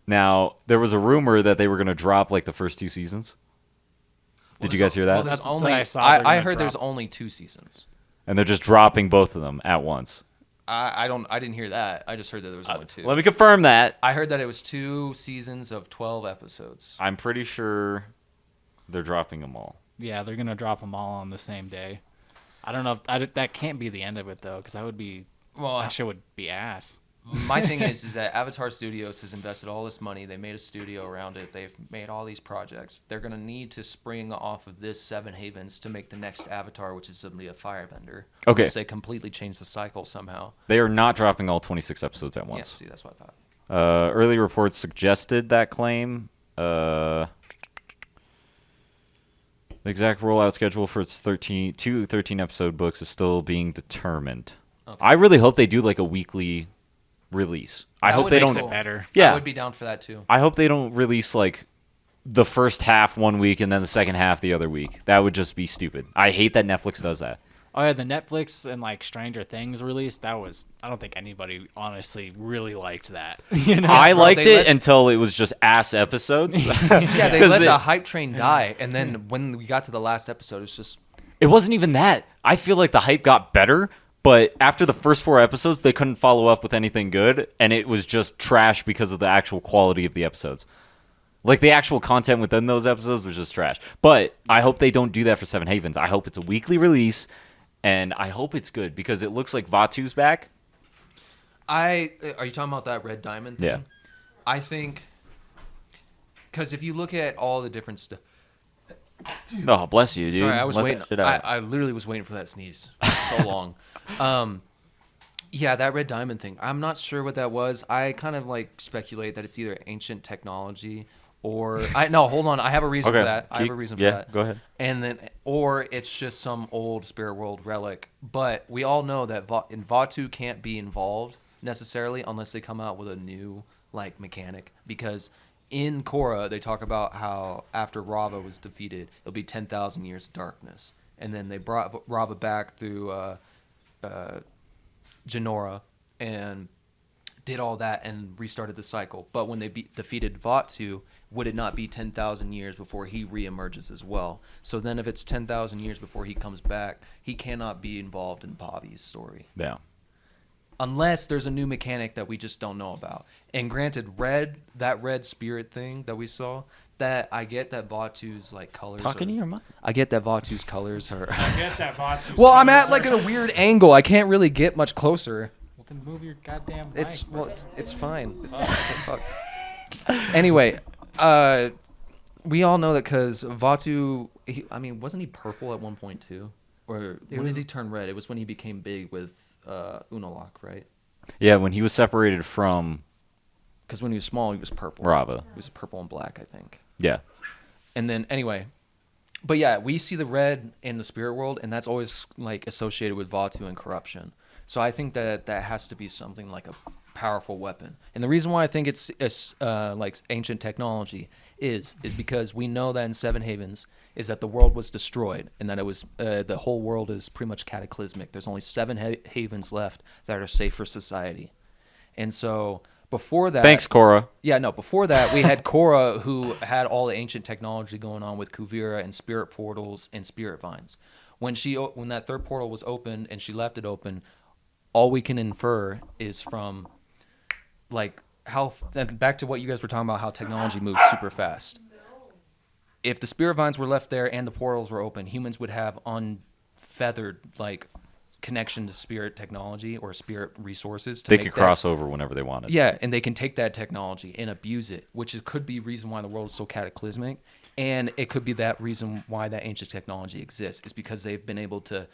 [SPEAKER 2] Now there was a rumor that they were gonna drop like the first 2 seasons. Did you guys hear that?
[SPEAKER 3] Well, there's
[SPEAKER 4] That's
[SPEAKER 3] only,
[SPEAKER 4] what I saw they're
[SPEAKER 3] I
[SPEAKER 4] gonna
[SPEAKER 3] heard there's
[SPEAKER 4] drop.
[SPEAKER 3] only 2 seasons.
[SPEAKER 2] And they're just dropping both of them at once.
[SPEAKER 3] I didn't hear that. I just heard that there was only 2.
[SPEAKER 2] Let me confirm that.
[SPEAKER 3] I heard that it was 2 seasons of 12 episodes.
[SPEAKER 2] I'm pretty sure they're dropping them all.
[SPEAKER 4] Yeah, they're gonna drop them all on the same day. I don't know. That can't be the end of it though, because that would be.
[SPEAKER 3] Well,
[SPEAKER 4] That shit would be ass.
[SPEAKER 3] my thing is that Avatar Studios has invested all this money. They made a studio around it. They've made all these projects. They're going to need to spring off of this Seven Havens to make the next Avatar, which is going to be a firebender.
[SPEAKER 2] Okay.
[SPEAKER 3] Unless they completely change the cycle somehow.
[SPEAKER 2] They are not dropping all 26 episodes at once.
[SPEAKER 3] Yes, see, that's what I thought.
[SPEAKER 2] Early reports suggested that claim. The exact rollout schedule for its 13 episode books is still being determined.
[SPEAKER 3] Okay.
[SPEAKER 2] I really hope they do like a weekly release. I
[SPEAKER 3] That
[SPEAKER 2] hope
[SPEAKER 3] would
[SPEAKER 2] they
[SPEAKER 3] make
[SPEAKER 2] don't.
[SPEAKER 3] it
[SPEAKER 4] better.
[SPEAKER 2] Yeah,
[SPEAKER 3] I would be down for that too.
[SPEAKER 2] I hope they don't release like the first half one week and then the second half the other week. That would just be stupid. I hate that Netflix does that.
[SPEAKER 4] Oh yeah, the Netflix and like Stranger Things release, that was, I don't think anybody honestly really liked that. You know?
[SPEAKER 2] I liked
[SPEAKER 3] they
[SPEAKER 2] it
[SPEAKER 3] let-
[SPEAKER 2] until it was just ass episodes.
[SPEAKER 3] Yeah, they
[SPEAKER 2] 'Cause
[SPEAKER 3] let
[SPEAKER 2] it-
[SPEAKER 3] the hype train die, and then when we got to the last episode, it's just
[SPEAKER 2] It wasn't even that. I feel like the hype got better, but after the first 4 episodes, they couldn't follow up with anything good, and it was just trash because of the actual quality of the episodes. Like, the actual content within those episodes was just trash. But I hope they don't do that for Seven Havens. I hope it's a weekly release, and I hope it's good, because it looks like Vatu's back.
[SPEAKER 3] are you talking about that Red Diamond thing?
[SPEAKER 2] Yeah.
[SPEAKER 3] I think because if you look at all the different stuff.
[SPEAKER 2] Oh, bless you, dude.
[SPEAKER 3] Sorry, I was
[SPEAKER 2] Let that
[SPEAKER 3] waiting.
[SPEAKER 2] shit out.
[SPEAKER 3] I literally was waiting for that sneeze so long. Yeah, that Red Diamond thing. I'm not sure what that was. I kind of like speculate that it's either ancient technology or no. Hold on, I have a reason for that. I have a reason for that.
[SPEAKER 2] Go ahead.
[SPEAKER 3] And then, or it's just some old spirit world relic. But we all know that Vatu can't be involved necessarily unless they come out with a new like mechanic. Because in Korra, they talk about how after Rava was defeated, it'll be 10,000 years of darkness, and then they brought Rava back through Genora and did all that and restarted the cycle. But when they defeated Vatu, would it not be 10,000 years before he reemerges as well? So then if it's 10,000 years before he comes back, he cannot be involved in Bobby's story.
[SPEAKER 2] Yeah.
[SPEAKER 3] Unless there's a new mechanic that we just don't know about. And granted, that red spirit thing that we saw, that I get that Vatu's like colors
[SPEAKER 2] Talking to your mic.
[SPEAKER 3] I get that Vatu's colors are
[SPEAKER 4] Get that Vatu.
[SPEAKER 3] well, I'm at like in a weird angle. I can't really get much closer.
[SPEAKER 4] Well, then move your goddamn mic.
[SPEAKER 3] It's fine. Fuck. Anyway, we all know that because Vatu, wasn't he purple at one point too? Or when did he turn red? It was when he became big with Unalak, right?
[SPEAKER 2] Yeah, when he was separated from
[SPEAKER 3] Because when he was small, he was purple.
[SPEAKER 2] Rava.
[SPEAKER 3] He was purple and black, I think.
[SPEAKER 2] Yeah.
[SPEAKER 3] And then anyway, but yeah, we see the red in the spirit world, and that's always like associated with Vatu and corruption. So I think that has to be something like a powerful weapon. And the reason why I think it's like ancient technology is because we know that in Seven Havens is that the world was destroyed, and that it was the whole world is pretty much cataclysmic. There's only seven havens left that are safe for society, and so. Before that,
[SPEAKER 2] Thanks, Korra.
[SPEAKER 3] Yeah, no. Before that, we had Korra, who had all the ancient technology going on with Kuvira and spirit portals and spirit vines. When that third portal was opened and she left it open, all we can infer is from, like, how back to what you guys were talking about, how technology moves super fast. If the spirit vines were left there and the portals were open, humans would have unfeathered like connection to spirit technology or spirit resources.
[SPEAKER 2] They could cross over whenever they wanted.
[SPEAKER 3] Yeah, and they can take that technology and abuse it, which could be reason why the world is so cataclysmic, and it could be that reason why that ancient technology exists is because they've been able to,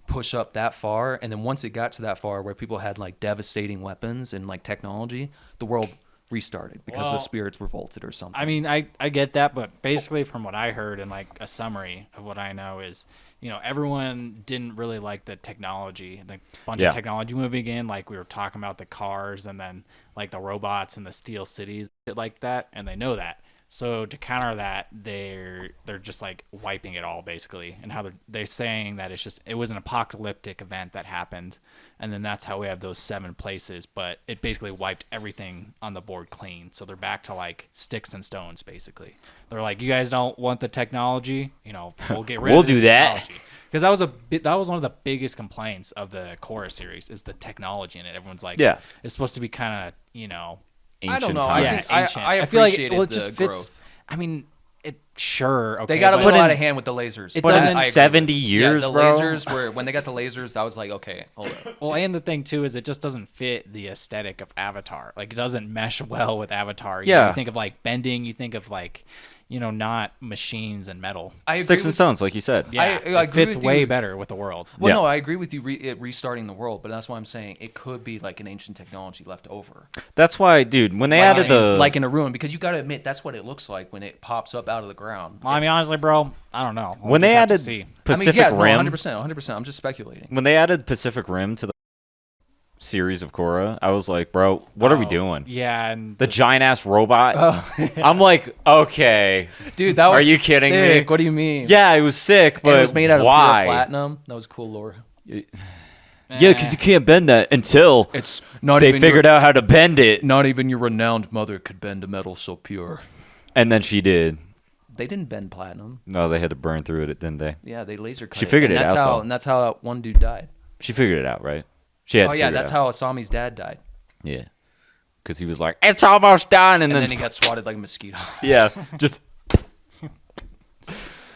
[SPEAKER 3] push up that far, and then once it got to that far where people had like devastating weapons and like technology, the world restarted because the spirits revolted or something.
[SPEAKER 4] I mean, I get that, but basically from what I heard and like a summary of what I know is, everyone didn't really like the technology, the bunch of technology moving in. Like we were talking about the cars and then like the robots and the steel cities, shit like that, and they know that. So to counter that, they're just like wiping it all basically, and how they're saying that it was an apocalyptic event that happened, and then that's how we have those 7 places. But it basically wiped everything on the board clean, so they're back to like sticks and stones basically. They're like, you guys don't want the technology, we'll get rid
[SPEAKER 2] We'll
[SPEAKER 4] of the
[SPEAKER 2] do that.
[SPEAKER 4] technology. Because that was one of the biggest complaints of the Korra series is the technology in it. Everyone's like,
[SPEAKER 2] Yeah.
[SPEAKER 4] it's supposed to be kind of
[SPEAKER 3] I don't know.
[SPEAKER 2] times.
[SPEAKER 3] I think I
[SPEAKER 4] feel like
[SPEAKER 3] appreciated
[SPEAKER 4] it just
[SPEAKER 3] the
[SPEAKER 4] fits.
[SPEAKER 3] growth.
[SPEAKER 4] I mean, Sure, okay.
[SPEAKER 3] They got a
[SPEAKER 4] but
[SPEAKER 3] little out of hand with the lasers.
[SPEAKER 2] But in
[SPEAKER 3] I agree with
[SPEAKER 2] 70
[SPEAKER 3] you.
[SPEAKER 2] years,
[SPEAKER 3] the
[SPEAKER 2] bro.
[SPEAKER 3] lasers were when they got the lasers. I was like, okay, hold up.
[SPEAKER 4] Well, and the thing too is it just doesn't fit the aesthetic of Avatar. Like it doesn't mesh well with Avatar. You know,
[SPEAKER 2] Yeah.
[SPEAKER 4] you think of like bending. You think of like, not machines and metal.
[SPEAKER 3] I agree
[SPEAKER 2] Sticks and
[SPEAKER 3] with-
[SPEAKER 2] stones, like you said.
[SPEAKER 4] Yeah,
[SPEAKER 3] I
[SPEAKER 4] it
[SPEAKER 3] agree
[SPEAKER 4] fits
[SPEAKER 3] with
[SPEAKER 4] way
[SPEAKER 3] you.
[SPEAKER 4] better with the world.
[SPEAKER 3] Well,
[SPEAKER 2] Yeah.
[SPEAKER 3] no, I agree with you it restarting the world, but that's why I'm saying it could be like an ancient technology left over.
[SPEAKER 2] That's why, dude, when they
[SPEAKER 3] Like
[SPEAKER 2] added
[SPEAKER 3] in-
[SPEAKER 2] the
[SPEAKER 3] like in a ruin, because you got to admit that's what it looks like when it pops up out of the ground.
[SPEAKER 4] Well, I mean, honestly, bro, I don't know. We'll
[SPEAKER 2] when they
[SPEAKER 4] just have to
[SPEAKER 2] added
[SPEAKER 4] see.
[SPEAKER 2] Pacific
[SPEAKER 3] I mean, yeah,
[SPEAKER 2] Rim,
[SPEAKER 3] no, 100%. I'm just speculating.
[SPEAKER 2] when they added Pacific Rim to the series of Korra, I was like, bro, what are we
[SPEAKER 4] Oh,
[SPEAKER 2] doing?
[SPEAKER 4] Yeah, and
[SPEAKER 2] The giant ass robot. I'm like, okay,
[SPEAKER 3] Dude, that was
[SPEAKER 2] Are you kidding me?
[SPEAKER 3] sick. What do you mean?
[SPEAKER 2] yeah, it was sick,
[SPEAKER 3] And
[SPEAKER 2] but
[SPEAKER 3] it was made out of
[SPEAKER 2] why?
[SPEAKER 3] pure platinum. That was cool lore.
[SPEAKER 2] Yeah, because you can't bend that until
[SPEAKER 3] It's not
[SPEAKER 2] they figured out how to bend it,
[SPEAKER 3] Not even your renowned mother could bend a metal so pure.
[SPEAKER 2] and then she did.
[SPEAKER 3] They didn't bend platinum.
[SPEAKER 2] No, they had to burn through it, didn't they?
[SPEAKER 3] Yeah, they laser cut
[SPEAKER 2] She
[SPEAKER 3] it.
[SPEAKER 2] figured
[SPEAKER 3] And
[SPEAKER 2] it
[SPEAKER 3] that's
[SPEAKER 2] out,
[SPEAKER 3] how,
[SPEAKER 2] though.
[SPEAKER 3] And that's how that one dude died.
[SPEAKER 2] She figured it out, right? She had.
[SPEAKER 3] Oh
[SPEAKER 2] to
[SPEAKER 3] yeah,
[SPEAKER 2] figure it
[SPEAKER 3] that's
[SPEAKER 2] out.
[SPEAKER 3] how Asami's dad died.
[SPEAKER 2] Yeah, because he was like, "It's almost done," and
[SPEAKER 3] And
[SPEAKER 2] then
[SPEAKER 3] then he got swatted like a mosquito.
[SPEAKER 2] yeah, just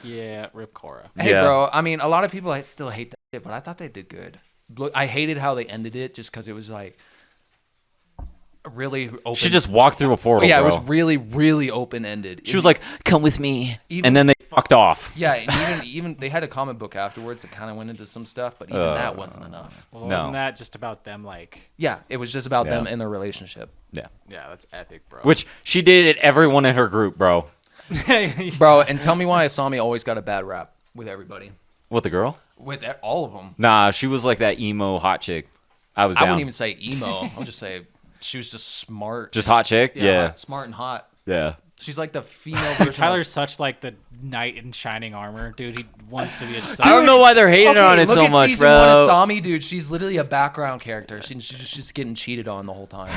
[SPEAKER 4] yeah, Rip Korra.
[SPEAKER 3] Hey,
[SPEAKER 2] Yeah.
[SPEAKER 3] bro. I mean, a lot of people I still hate that shit, but I thought they did good. Look, I hated how they ended it just because it was like really open.
[SPEAKER 2] she just walked through a portal.
[SPEAKER 3] yeah,
[SPEAKER 2] bro.
[SPEAKER 3] it was really, really open ended.
[SPEAKER 2] She was like, "Come with me,"
[SPEAKER 3] Even-
[SPEAKER 2] and then they fucked off.
[SPEAKER 3] yeah, and even they had a comic book afterwards that kind of went into some stuff, but even that wasn't enough.
[SPEAKER 4] Well,
[SPEAKER 2] No.
[SPEAKER 4] wasn't that just about them? Like,
[SPEAKER 3] Yeah, it was just about them
[SPEAKER 2] Yeah.
[SPEAKER 3] and their relationship.
[SPEAKER 2] Yeah,
[SPEAKER 4] yeah, that's epic, bro.
[SPEAKER 2] which she did at everyone in her group, bro.
[SPEAKER 3] Bro, and tell me why Asami always got a bad rap with everybody.
[SPEAKER 2] What, the girl?
[SPEAKER 3] With all of them.
[SPEAKER 2] Nah, she was like that emo hot chick. I was
[SPEAKER 3] I
[SPEAKER 2] down.
[SPEAKER 3] wouldn't even say emo. I'll just say she was just smart.
[SPEAKER 2] Just hot chick. Yeah,
[SPEAKER 3] smart and hot.
[SPEAKER 2] yeah.
[SPEAKER 3] She's like the female version.
[SPEAKER 4] Tyler's such like the knight in shining armor, dude. He wants to be a
[SPEAKER 2] I don't know why they're hating on it
[SPEAKER 3] look
[SPEAKER 2] so
[SPEAKER 3] at
[SPEAKER 2] much,
[SPEAKER 3] season
[SPEAKER 2] bro.
[SPEAKER 3] one Asami, dude. She's literally a background character. She's just getting cheated on the whole time.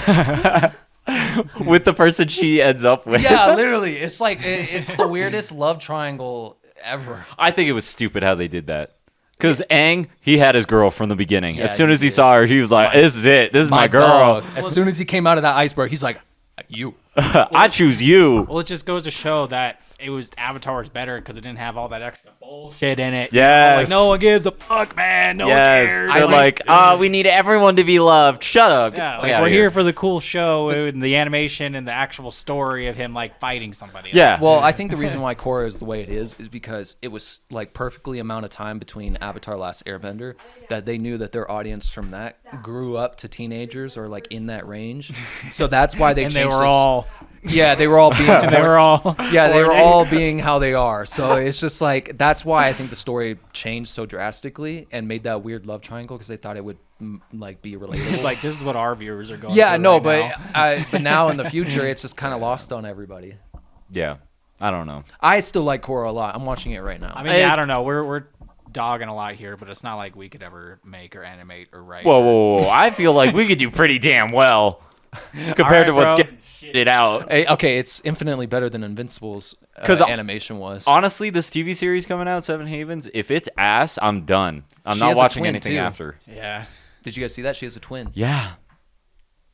[SPEAKER 2] With the person she ends up with.
[SPEAKER 3] Yeah, literally. It's like it's the weirdest love triangle ever.
[SPEAKER 2] I think it was stupid how they did that. Because Aang, he had his girl from the beginning.
[SPEAKER 3] Yeah,
[SPEAKER 2] as soon
[SPEAKER 3] he
[SPEAKER 2] as he
[SPEAKER 3] did.
[SPEAKER 2] saw her, he was like, "This is it. This is my girl.
[SPEAKER 3] dog. As soon as he came out of that iceberg, he's like, "You."
[SPEAKER 2] I choose you."
[SPEAKER 4] Well, it just goes to show that it was Avatar was better because it didn't have all that extra bullshit in it.
[SPEAKER 2] Yes.
[SPEAKER 4] Like no one gives a fuck, man. No one
[SPEAKER 2] Yes.
[SPEAKER 4] cares.
[SPEAKER 2] They're like, we need everyone to be loved. Shut up.
[SPEAKER 4] Yeah,
[SPEAKER 2] Get
[SPEAKER 4] like
[SPEAKER 2] outta
[SPEAKER 4] we're here for the cool show and the animation and the actual story of him like fighting somebody.
[SPEAKER 2] Yeah.
[SPEAKER 3] Well, I think the reason why Korra is the way it is because it was like perfectly amount of time between Avatar: Last Airbender that they knew that their audience from that grew up to teenagers or like in that range. So that's why they
[SPEAKER 4] and
[SPEAKER 3] changed
[SPEAKER 4] they were
[SPEAKER 3] this-
[SPEAKER 4] all
[SPEAKER 3] Yeah, they were all being
[SPEAKER 4] they were all
[SPEAKER 3] yeah, they were
[SPEAKER 4] coordinated.
[SPEAKER 3] all being how they are. So it's just like that's why I think the story changed so drastically and made that weird love triangle because they thought it would like be relatable.
[SPEAKER 4] It's like this is what our viewers are going.
[SPEAKER 3] yeah,
[SPEAKER 4] through
[SPEAKER 3] no,
[SPEAKER 4] right
[SPEAKER 3] but
[SPEAKER 4] now.
[SPEAKER 3] but now in the future, it's just kind of lost on everybody.
[SPEAKER 2] Yeah. I don't know.
[SPEAKER 3] I still like Korra a lot. I'm watching it right now.
[SPEAKER 4] I mean, yeah, I don't know. We're dogging a lot here, but it's not like we could ever make or animate or write.
[SPEAKER 2] Whoa, whoa, whoa. I feel like we could do pretty damn well compared to
[SPEAKER 4] All right,
[SPEAKER 2] what's
[SPEAKER 4] bro.
[SPEAKER 2] getting shitted out.
[SPEAKER 3] Hey, okay, it's infinitely better than Invincible's
[SPEAKER 2] 'Cause
[SPEAKER 3] animation was.
[SPEAKER 2] Honestly, this TV series coming out, Seven Havens, if it's ass, I'm done. I'm
[SPEAKER 3] She
[SPEAKER 2] not
[SPEAKER 3] has a
[SPEAKER 2] watching
[SPEAKER 3] twin,
[SPEAKER 2] anything
[SPEAKER 3] too.
[SPEAKER 2] after.
[SPEAKER 4] Yeah.
[SPEAKER 3] Did you guys see that? She has a twin.
[SPEAKER 2] Yeah.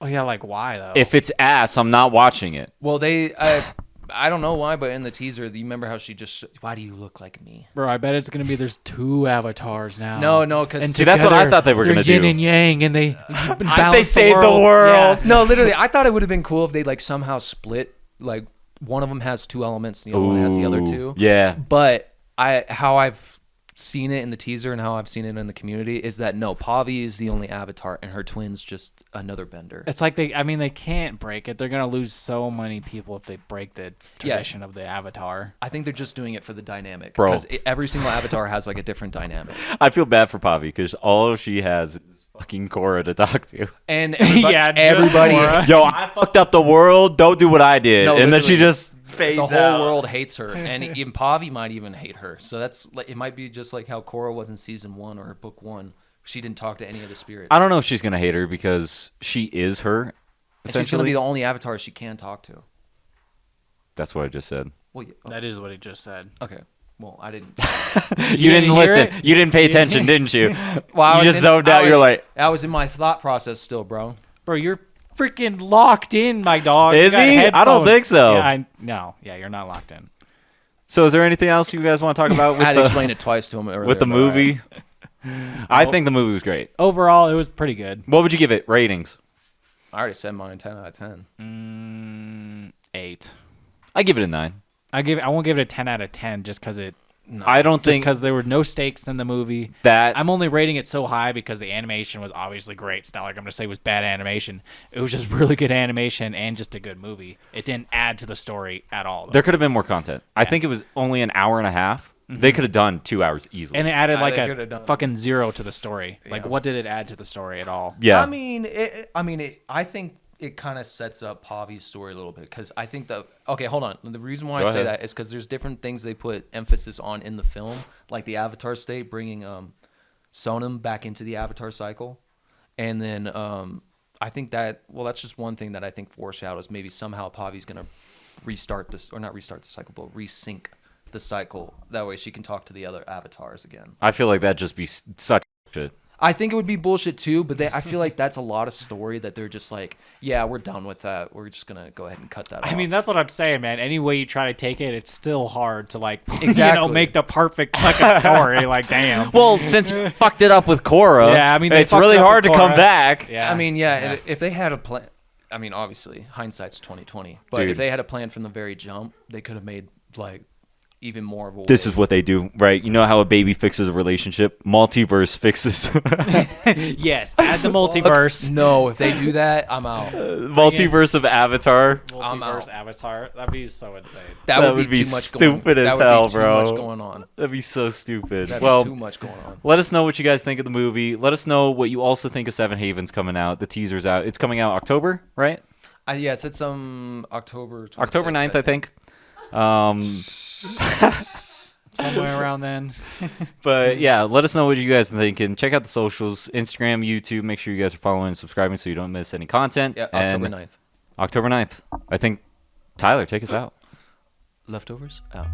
[SPEAKER 4] Oh yeah, like why though?
[SPEAKER 2] If it's ass, I'm not watching it.
[SPEAKER 3] Well, they, I don't know why, but in the teaser, you remember how she just, why do you look like me?
[SPEAKER 4] Bro, I bet it's gonna be there's two avatars now.
[SPEAKER 3] No, because
[SPEAKER 4] And
[SPEAKER 2] See, that's what I thought they were
[SPEAKER 4] they're
[SPEAKER 2] gonna
[SPEAKER 4] yin
[SPEAKER 2] do.
[SPEAKER 4] and yang, and they
[SPEAKER 2] They saved the world.
[SPEAKER 4] Yeah.
[SPEAKER 3] no, literally, I thought it would have been cool if they like somehow split, like one of them has two elements and the other one has the other two.
[SPEAKER 2] Yeah.
[SPEAKER 3] But how I've seen it in the teaser and how I've seen it in the community is that no, Pavi is the only avatar and her twin's just another bender.
[SPEAKER 4] It's like they can't break it. They're gonna lose so many people if they break the tradition of the avatar.
[SPEAKER 3] I think they're just doing it for the dynamic.
[SPEAKER 2] Bro.
[SPEAKER 3] Because every single avatar has like a different dynamic.
[SPEAKER 2] I feel bad for Pavi because all she has is fucking Korra to talk to.
[SPEAKER 3] And everybody,
[SPEAKER 4] Yeah, just
[SPEAKER 3] everybody
[SPEAKER 4] Korra.
[SPEAKER 2] Yo, I fucked up the world. Don't do what I did.
[SPEAKER 3] No,
[SPEAKER 2] and then she
[SPEAKER 3] literally.
[SPEAKER 2] just fades
[SPEAKER 3] the whole
[SPEAKER 2] out.
[SPEAKER 3] world hates her. And even Pavi might even hate her. So that's like, it might be just like how Korra was in season 1 or book 1. She didn't talk to any of the spirits.
[SPEAKER 2] I don't know if she's gonna hate her because she is her.
[SPEAKER 3] And she's
[SPEAKER 2] Essentially,
[SPEAKER 3] going to be the only avatar she can talk to.
[SPEAKER 2] that's what I just said.
[SPEAKER 3] Well, yeah,
[SPEAKER 4] That is what he just said.
[SPEAKER 3] okay. Well, I didn't.
[SPEAKER 2] You didn't
[SPEAKER 4] hear
[SPEAKER 2] listen.
[SPEAKER 4] it?
[SPEAKER 2] You didn't pay attention, didn't you?
[SPEAKER 3] Well, I
[SPEAKER 2] You
[SPEAKER 3] was
[SPEAKER 2] just
[SPEAKER 3] in-
[SPEAKER 2] zoned
[SPEAKER 3] I
[SPEAKER 2] out.
[SPEAKER 3] was-
[SPEAKER 2] You're like,
[SPEAKER 3] I was in my thought process still, bro.
[SPEAKER 4] Bro, you're freaking locked in, my dog. You
[SPEAKER 2] Is
[SPEAKER 4] got
[SPEAKER 2] he? I don't
[SPEAKER 4] headphones.
[SPEAKER 2] think so.
[SPEAKER 4] Yeah, no. Yeah, you're not locked in.
[SPEAKER 2] So is there anything else you guys want to talk about
[SPEAKER 3] I
[SPEAKER 2] with
[SPEAKER 3] had to
[SPEAKER 2] the,
[SPEAKER 3] explain it twice to him earlier.
[SPEAKER 2] with the
[SPEAKER 3] but all right.
[SPEAKER 2] movie? I think the movie was great.
[SPEAKER 4] Overall, it was pretty good.
[SPEAKER 2] What would you give it ratings?
[SPEAKER 3] I already said mine 10 out of 10.
[SPEAKER 4] 8.
[SPEAKER 2] I give it a 9.
[SPEAKER 4] I won't give it a 10 out of 10 just because
[SPEAKER 2] I don't think
[SPEAKER 4] because there were no stakes in the movie.
[SPEAKER 2] that
[SPEAKER 4] I'm only rating it so high because the animation was obviously great. It's not like I'm going to say it was bad animation. It was just really good animation and just a good movie. It didn't add to the story at all, though.
[SPEAKER 2] there could have been more content. I think it was only an hour and a half. They could have done 2 hours easily.
[SPEAKER 4] And it added like
[SPEAKER 3] they
[SPEAKER 4] a
[SPEAKER 3] could've done-
[SPEAKER 4] fucking 0 to the story. Like,
[SPEAKER 3] Yeah.
[SPEAKER 4] what did it add to the story at all?
[SPEAKER 2] yeah.
[SPEAKER 3] I think it kind of sets up Pavi's story a little bit because I think okay, hold on. The reason why
[SPEAKER 2] Go
[SPEAKER 3] I say
[SPEAKER 2] ahead.
[SPEAKER 3] that is because there's different things they put emphasis on in the film, like the Avatar state, bringing Sonam back into the Avatar cycle, and then I think that's just one thing that I think foreshadows maybe somehow Pavi's gonna restart this, or not restart the cycle, but resync the cycle. That way she can talk to the other avatars again.
[SPEAKER 2] I feel like that'd just be such shit.
[SPEAKER 3] I think it would be bullshit too, but I feel like that's a lot of story that they're just like, yeah, we're done with that. We're just gonna go ahead and cut that off.
[SPEAKER 4] I mean, that's what I'm saying, man. Any way you try to take it, it's still hard to like,
[SPEAKER 3] Exactly.
[SPEAKER 4] make the perfect fucking story. Like, damn.
[SPEAKER 2] Well, since you fucked it up with Korra,
[SPEAKER 4] Yeah, I mean, they
[SPEAKER 2] it's
[SPEAKER 4] fucked
[SPEAKER 2] really
[SPEAKER 4] it up
[SPEAKER 2] hard to
[SPEAKER 4] with
[SPEAKER 2] come
[SPEAKER 4] Korra.
[SPEAKER 2] back.
[SPEAKER 4] Yeah.
[SPEAKER 3] I mean, if they had a plan, I mean, obviously hindsight's 2020, but
[SPEAKER 2] Dude.
[SPEAKER 3] if they had a plan from the very jump, they could have made like even more of a.
[SPEAKER 2] This
[SPEAKER 3] way.
[SPEAKER 2] is what they do, right? You know how a baby fixes a relationship? Multiverse fixes.
[SPEAKER 4] Yes, add the multiverse.
[SPEAKER 3] No, if they do that, I'm out.
[SPEAKER 2] Multiverse of Avatar.
[SPEAKER 3] I'm out.
[SPEAKER 4] Multiverse Avatar. That'd be so insane.
[SPEAKER 3] That would be too much
[SPEAKER 2] stupid as
[SPEAKER 3] that would
[SPEAKER 2] hell,
[SPEAKER 3] be too
[SPEAKER 2] bro.
[SPEAKER 3] much going on.
[SPEAKER 2] That'd be so stupid.
[SPEAKER 3] That'd
[SPEAKER 2] Well,
[SPEAKER 3] be too much going on.
[SPEAKER 2] let us know what you guys think of the movie. Let us know what you also think of Seven Havens coming out. The teaser's out. It's coming out October, right?
[SPEAKER 3] Yeah, it said some October 26th,
[SPEAKER 2] October 9th, I think.
[SPEAKER 4] Somewhere around then.
[SPEAKER 2] But yeah, let us know what you guys think. And check out the socials, Instagram, YouTube. Make sure you guys are following and subscribing so you don't miss any content.
[SPEAKER 3] Yeah,
[SPEAKER 2] And
[SPEAKER 3] October 9th.
[SPEAKER 2] October 9th. I think, Tyler, take us out.
[SPEAKER 3] Leftovers out.